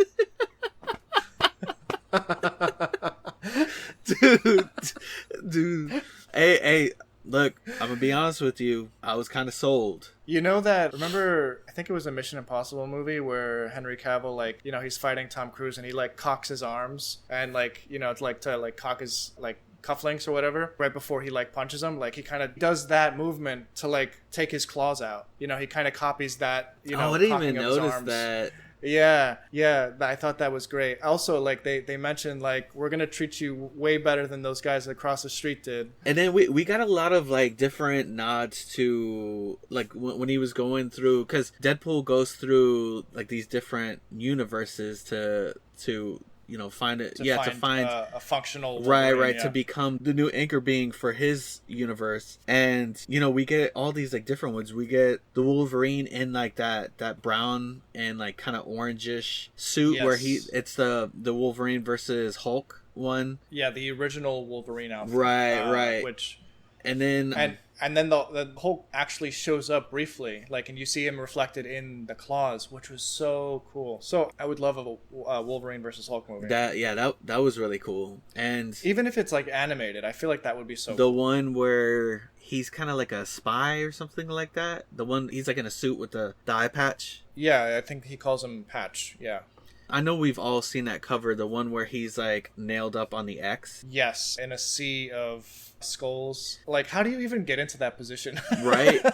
dude. Hey, look, I'm gonna be honest with you. I was kind of sold. Remember, I think it was a Mission Impossible movie where Henry Cavill, like, he's fighting Tom Cruise and he like cocks his arms and like, it's like to like cock his like cufflinks or whatever right before he like punches him. Like he kind of does that movement to like take his claws out. He kind of copies that, I didn't even notice that. Yeah, I thought that was great. Also, like they mentioned, like, we're gonna treat you way better than those guys across the street did. And then we got a lot of like different nods to like when he was going through, because Deadpool goes through like these different universes to find it, to find a functional Wolverine, right, to become the new anchor being for his universe. And we get all these like different ones. We get the Wolverine in like that brown and like kind of orangish suit, where it's the Wolverine versus Hulk one. Yeah, the original Wolverine outfit. Right. Which and then and then the Hulk actually shows up briefly, like, and you see him reflected in the claws, which was so cool. So I would love a Wolverine versus Hulk movie. That was really cool. And even if it's like animated, I feel like that would be so the cool. One where he's kind of like a spy or something like that. The one he's like in a suit with the eye patch. Yeah, I think he calls him Patch. Yeah. I know we've all seen that cover, the one where he's like nailed up on the X. Yes, in a sea of skulls. Like, how do you even get into that position? Right.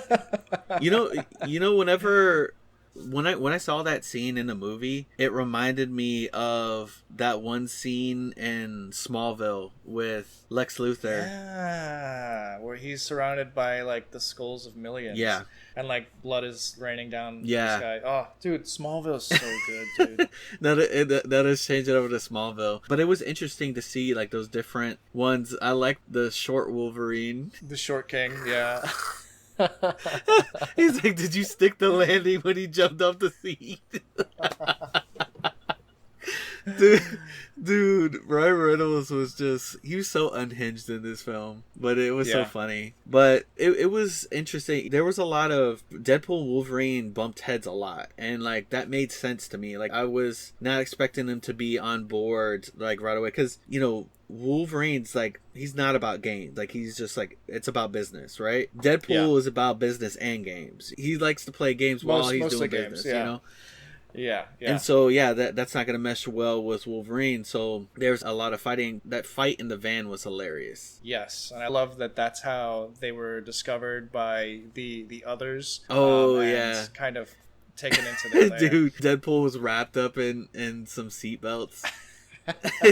Whenever when I saw that scene in the movie, it reminded me of that one scene in Smallville with Lex Luthor. Yeah, where he's surrounded by like the skulls of millions. Yeah. And like blood is raining down the sky. Oh, dude, Smallville's so good, dude. that is changing over to Smallville. But it was interesting to see like those different ones. I like the short Wolverine. The short king, yeah. He's like, did you stick the landing when he jumped off the seat? Dude, Ryan Reynolds he was so unhinged in this film, but it was so funny. But it was interesting. There was a lot of Deadpool Wolverine bumped heads a lot, and like that made sense to me. Like I was not expecting them to be on board like right away, because Wolverine's like, he's not about games. Like he's just like, it's about business, right? Deadpool is about business and games. He likes to play games while he's doing business, Yeah. And so, that's not going to mesh well with Wolverine. So there's a lot of fighting. That fight in the van was hilarious. Yes, and I love that that's how they were discovered by the others. Oh, and kind of taken into their lair. Dude, Deadpool was wrapped up in some seatbelts.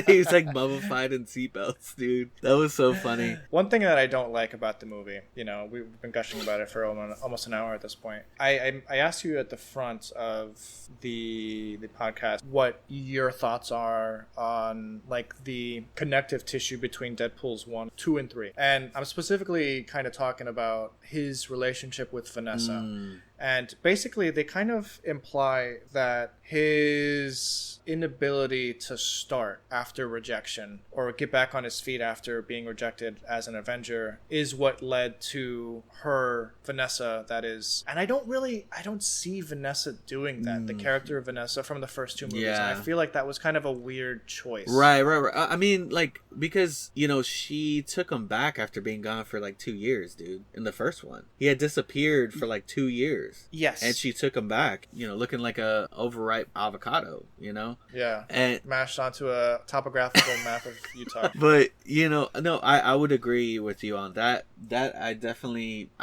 He was like mummified in seatbelts, dude. That was so funny. One thing that I don't like about the movie, we've been gushing about it for almost an hour at this point. I asked you at the front of the podcast what your thoughts are on like the connective tissue between Deadpool's 1, 2, and 3. And I'm specifically kind of talking about his relationship with Vanessa. And basically, they kind of imply that his inability to start after rejection or get back on his feet after being rejected as an Avenger is what led to her, Vanessa, that is. And I don't see Vanessa doing that, the character of Vanessa from the first 2 movies. Yeah. And I feel like that was kind of a weird choice. Right. I mean, like, because, she took him back after being gone for like 2 years, dude, in the first one. He had disappeared for like 2 years. Yes. And she took him back, looking like a overripe avocado, Yeah. And mashed onto a topographical map of Utah. But, no, I would agree with you on that. That I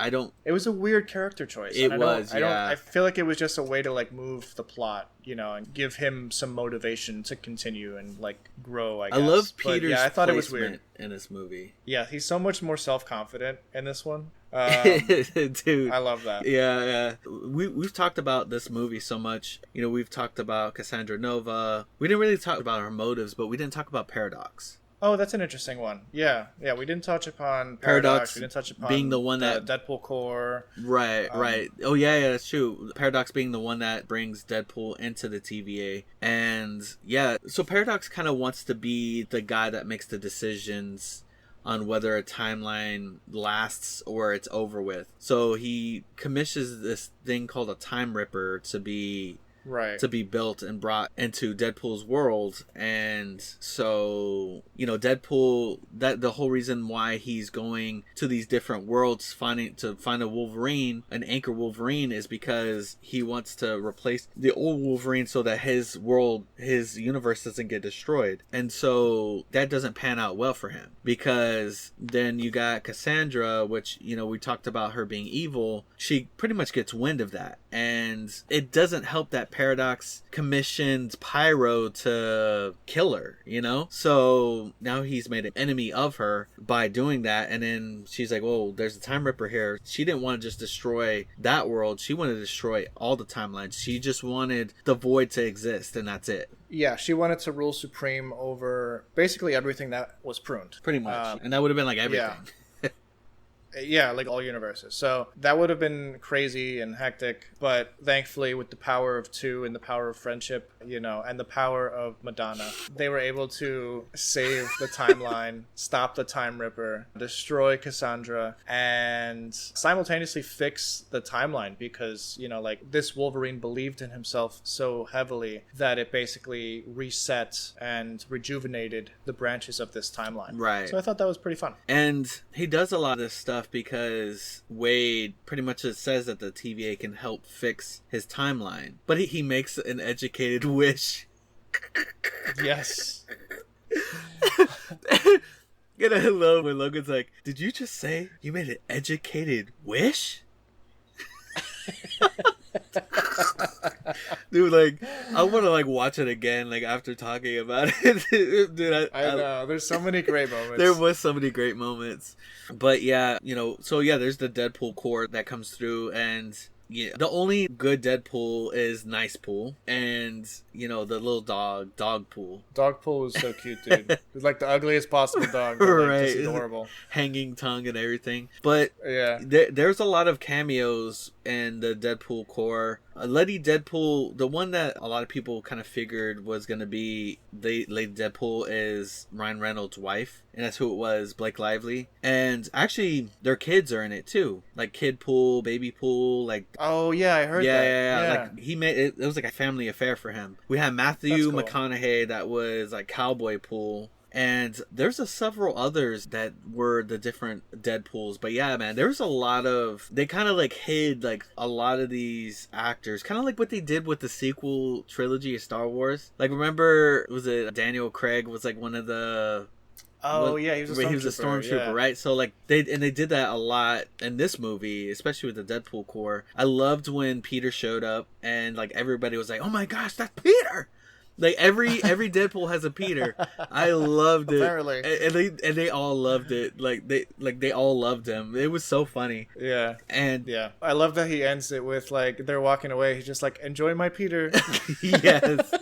don't. It was a weird character choice. I feel like it was just a way to like move the plot, and give him some motivation to continue and like grow, I guess. I love Peter's I thought it was weird in this movie. Yeah, he's so much more self-confident in this one. Dude, I love that. Yeah. We've talked about this movie so much. We've talked about Cassandra Nova. We didn't really talk about her motives, but we didn't talk about Paradox. Oh, that's an interesting one. Yeah. We didn't touch upon Paradox. We didn't touch upon being the one that Deadpool core. Right. Oh yeah, that's true. Paradox being the one that brings Deadpool into the TVA, and yeah, so Paradox kind of wants to be the guy that makes the decisions on whether a timeline lasts or it's over with. So he commissions this thing called a Time Ripper to be built and brought into Deadpool's world. And so, Deadpool, that the whole reason why he's going to these different worlds to find a Wolverine, an anchor Wolverine, is because he wants to replace the old Wolverine so that his world, his universe doesn't get destroyed. And so that doesn't pan out well for him, because then you got Cassandra, which, we talked about her being evil. She pretty much gets wind of that, and it doesn't help that Paradox commissioned Pyro to kill her, So now he's made an enemy of her by doing that. And then she's like, whoa, there's a Time Ripper here. She didn't want to just destroy that world. She wanted to destroy all the timelines. She just wanted the void to exist, and that's it. Yeah, she wanted to rule supreme over basically everything that was pruned. Pretty much. And that would have been like everything. Yeah. Yeah, like all universes. So that would have been crazy and hectic, but thankfully with the power of 2 and the power of friendship, and the power of Madonna, they were able to save the timeline, stop the Time Ripper, destroy Cassandra, and simultaneously fix the timeline because, this Wolverine believed in himself so heavily that it basically reset and rejuvenated the branches of this timeline. Right. So I thought that was pretty fun. And he does a lot of this stuff because Wade pretty much just says that the TVA can help fix his timeline, but he makes an educated wish. Yes. And I love when Logan's like, did you just say you made an educated wish? Dude, like, I want to like watch it again, like after talking about it. Dude, I know there's so many great moments. There was so many great moments, but yeah, so yeah, there's the Deadpool core that comes through, and yeah, the only good Deadpool is Nice Pool, and the little dog pool. Dog pool is so cute, dude. It's like the ugliest possible dog, but like, right? Just adorable, hanging tongue and everything. But yeah, there's a lot of cameos in the Deadpool core. Lady Deadpool, the one that a lot of people kind of figured was going to be Lady Deadpool, is Ryan Reynolds' wife, and that's who it was, Blake Lively. And actually, their kids are in it too, like Kid Pool, Baby Pool, like. Oh yeah, I heard that. Yeah. Like he made it. It was like a family affair for him. We had Matthew McConaughey, that was like Cowboy Pool. And there's several others that were the different Deadpools. But yeah, man, there's a lot of... They kind of like hid like a lot of these actors. Kind of like what they did with the sequel trilogy of Star Wars. Like, remember, was it Daniel Craig was like one of the... Oh yeah, he was a stormtrooper, right? So like they did that a lot in this movie, especially with the Deadpool core. I loved when Peter showed up and like everybody was like, "Oh my gosh, that's Peter!" Like every Deadpool has a Peter. I loved it. Apparently. And they all loved it. They all loved him. It was so funny. Yeah. And yeah, I love that he ends it with like they're walking away. He's just like, "Enjoy my Peter." Yes.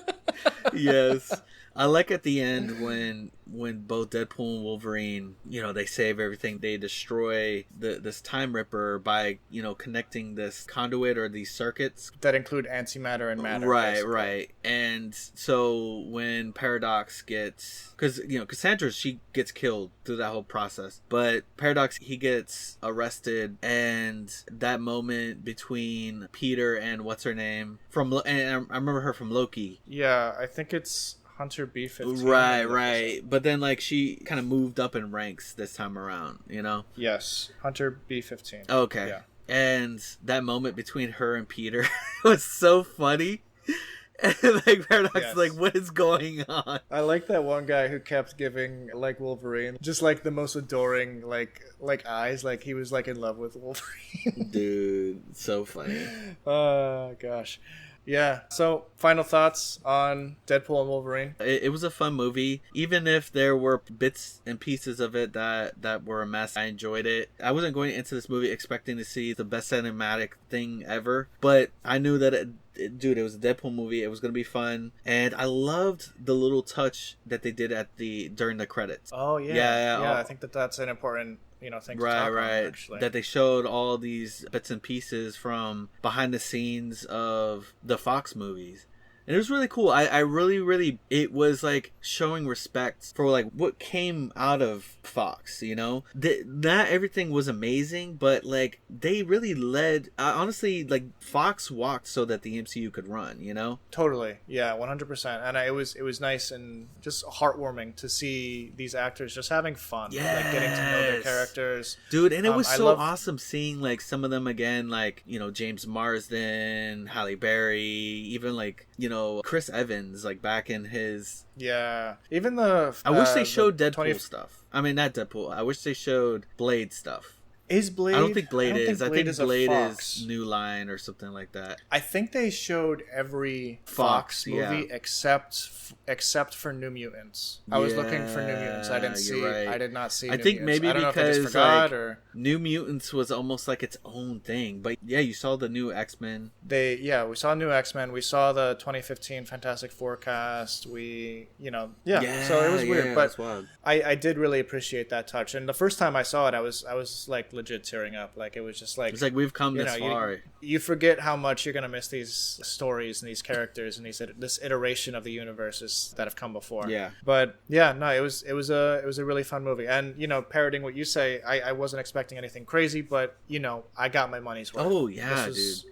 Yes. I like at the end when both Deadpool and Wolverine, they save everything. They destroy this Time Ripper by, connecting this conduit or these circuits. That include antimatter and matter. Right, basically. right. And so when Paradox gets... Because, Cassandra, she gets killed through that whole process. But Paradox, he gets arrested. And that moment between Peter and what's-her-name... And I remember her from Loki. Yeah, I think it's... Hunter B-15. Right. But then, like, she kind of moved up in ranks this time around, Yes, Hunter B-15. Okay. Yeah. And that moment between her and Peter was so funny. And, like, Paradox is like, what is going on? I like that one guy who kept giving, like, Wolverine just, like, the most adoring, like eyes. Like, he was, like, in love with Wolverine. Dude, so funny. Oh, gosh. Yeah. So, final thoughts on Deadpool and Wolverine? It was a fun movie. Even if there were bits and pieces of it that were a mess, I enjoyed it. I wasn't going into this movie expecting to see the best cinematic thing ever, but I knew that it was a Deadpool movie. It was going to be fun. And I loved the little touch that they did during the credits. Oh, yeah. Yeah, I think that's an important... thing to talk about, actually. That they showed all these bits and pieces from behind the scenes of the Fox movies. And it was really cool. I really, it was like showing respect for like what came out of Fox, Not everything was amazing, but like they really led, honestly, like Fox walked so that the MCU could run, Totally. Yeah, 100%. And it was nice and just heartwarming to see these actors just having fun. Yes. Like getting to know their characters. Dude, and it was so awesome seeing like some of them again, like, James Marsden, Halle Berry, even like, Chris Evans, like back in his... Yeah. Even the... I wish they showed Deadpool stuff. I mean, not Deadpool. I wish they showed Blade stuff. Is Blade? I don't think Blade is. I think Blade is New Line or something like that. I think they showed every Fox movie except for New Mutants. I was looking for New Mutants. I didn't see. Right. I did not see. I New think Mutants. maybe I don't because know if they just forgot, or... New Mutants was almost like its own thing. But yeah, you saw the new X-Men. We saw new X-Men. We saw the 2015 Fantastic Four cast. So it was weird, but I did really appreciate that touch. And the first time I saw it, I was like legit tearing up. Like it was just like, it's like we've come this far. You forget how much you're gonna miss these stories and these characters and this iteration of the universes that have come before. Yeah. But yeah, no, it was a really fun movie. And parroting what you say, I wasn't expecting anything crazy, but I got my money's worth. Oh yeah, dude.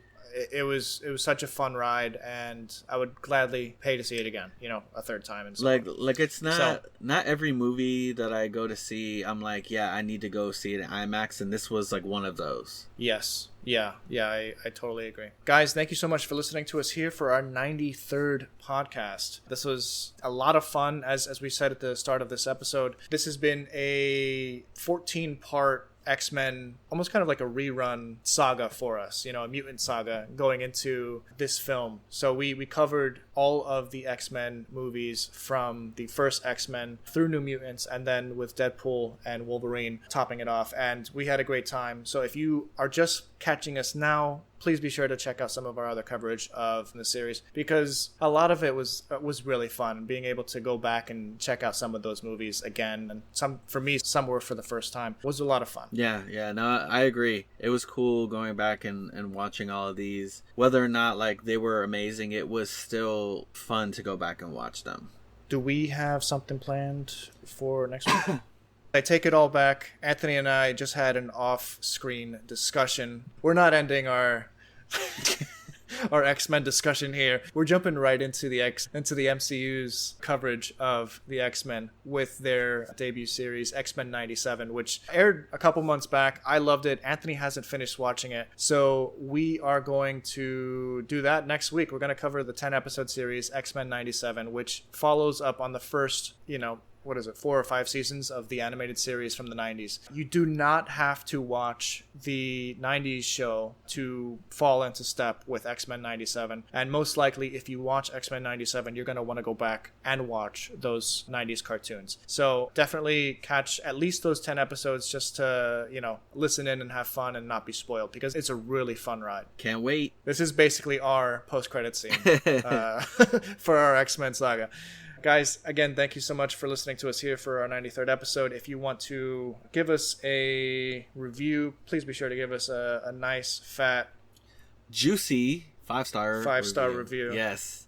It was such a fun ride, and I would gladly pay to see it again, a third time. And so like it's not every movie that I go to see, I'm like, yeah, I need to go see it in IMAX, and this was like one of those. Yes. Yeah, I totally agree. Guys, thank you so much for listening to us here for our 93rd podcast. This was a lot of fun, as we said at the start of this episode. This has been a 14-part X-Men, almost kind of like a rerun saga for us, a mutant saga going into this film. So we covered all of the X-Men movies from the first X-Men through New Mutants, and then with Deadpool and Wolverine topping it off. And we had a great time. So if you are just catching us now, please be sure to check out some of our other coverage of the series, because a lot of it was really fun. Being able to go back and check out some of those movies again, and some were for the first time, was a lot of fun. Yeah, no, I agree. It was cool going back and watching all of these. Whether or not like they were amazing, it was still fun to go back and watch them. Do we have something planned for next week? I take it all back. Anthony and I just had an off-screen discussion. We're not ending our our X-Men discussion here. We're jumping right into the MCU's coverage of the X-Men with their debut series, X-Men 97, which aired a couple months back. I loved it. Anthony hasn't finished watching it. So we are going to do that next week. We're going to cover the 10-episode series, X-Men 97, which follows up on the first, what is it, 4 or 5 seasons of the animated series from the 90s. You do not have to watch the 90s show to fall into step with X-Men 97. And most likely, if you watch X-Men 97, you're going to want to go back and watch those 90s cartoons. So definitely catch at least those 10 episodes just to, listen in and have fun and not be spoiled, because it's a really fun ride. Can't wait. This is basically our post-credit scene for our X-Men saga. Guys, again, thank you so much for listening to us here for our 93rd episode. If you want to give us a review, please be sure to give us a nice, fat, juicy 5-star review. Yes.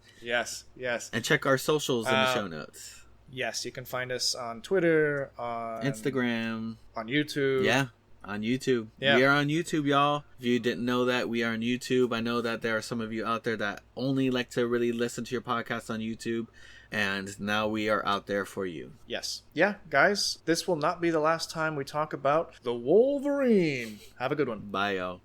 And check our socials in the show notes. Yes, you can find us on Twitter, on Instagram, on YouTube. Yeah, on YouTube. Yeah. We are on YouTube, y'all. If you didn't know that, we are on YouTube. I know that there are some of you out there that only like to really listen to your podcast on YouTube. And now we are out there for you. Yes. Yeah, guys, this will not be the last time we talk about the Wolverine. Have a good one. Bye, y'all.